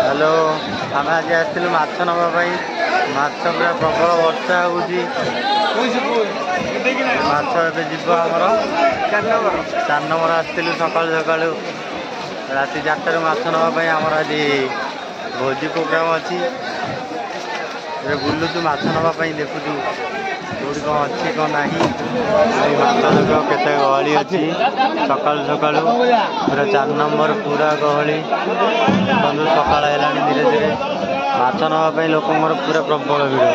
Hello आम आज आसलु माछ नापी माछ पूरा प्रबल वर्षा होगी माछ ए जीव आमर 4 नंबर आसलु सका सका राति 4 माछ नापी आमर आज भोजी प्रोग्राम अच्छी बुलुचु माछ नापी देखुचु कौटी कौन अच्छी कौन ना माछ देख के गहली अच्छी सका सका पूरा 4 नंबर पूरा गहली बंधु सका धीरे धीरे माछ नापी लोक पूरा प्रबल भिड़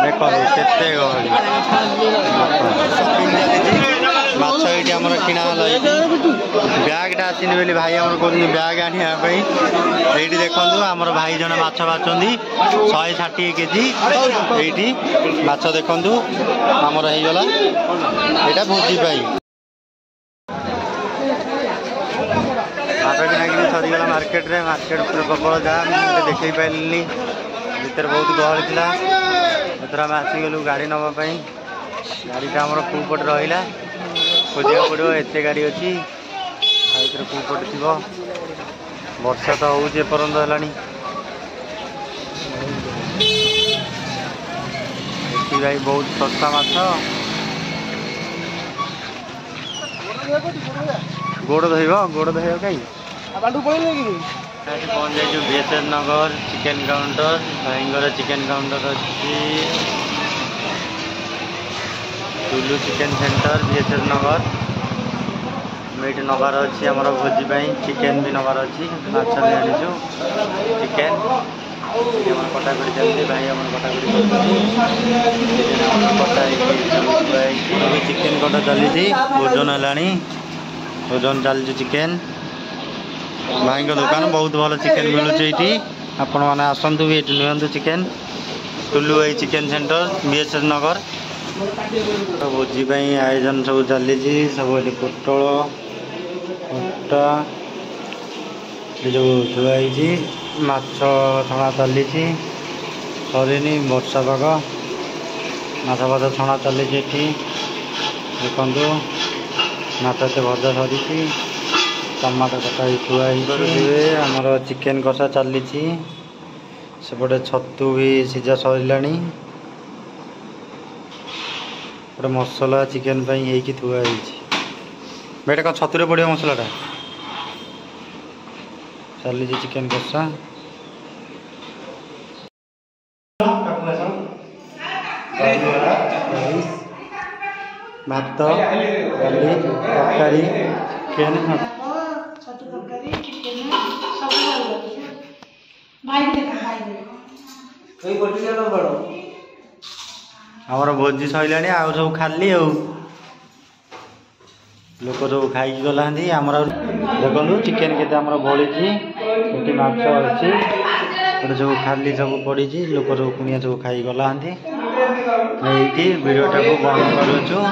देखो के गहली माछ ये आम किणा ब्यागटा आसनी बोली भाई आम कहते ब्याग आने ये देखु आमर भाई जन माछ बाचुंदी 160 केजी ये माछ देखु आमर होगला यहाँ भोजी पाई माछ किना सरीगला मार्केट पूरा प्रबल जाम देखे पारे भर बहुत गहली था एथर आम आसीगलु गाड़ी नापी गाड़ीटा आमर कौपटे रहा खोजा पड़ो एत गाड़ी अच्छी कौपटे थी वर्षा तो होपर्यंत है भाई बहुत सस्ता माछ गोड़ धोब कहीं पहुँच जाइए बीएसएफ नगर चिकेन काउंटर भाई चिकेन काउंटर अच्छी टुलू चिकेन सेंटर बीएसएफ नगर मीट नबार अच्छी आम भोजी चिकेन भी नबार अच्छी माछ भी आनीचु चिकेन कटाकटी चलती भाई आम कटाकटी चिकेन कटा चली ओजन है ओजन चलती चिकेन भाई दुकान बहुत भल चिकेन मिलूँ ये आपण मैंने आसतु भी ये नि चिकेन टुलू चिकेन सेंटर बीएसएफ नगर भोजी आयोजन सब चली सब पोटल अटा जो धुआई माछ छणा चली सरीनी वर्षा पाग माछ फाछ छणा चली देखु माछ एत भजा सरी टमाटो कटा थुआई आमर चिकेन कषा चली सेपटे छतु भी सीझा सर गोटे मसला चिकेन होगी थुआई बेटा कौन छतुरे पड़ो मसलाटा चली चिकेन कषा भात डाली तरकारी आमर भोजी सैला आउ सब खाली लोक सब खाई गला आमर देखो चिकेन के बड़ी माछ अच्छी सब खाली सब पड़ी लोक सब कुनिया सब खाई गला वीडियोटा को बंद करूँ।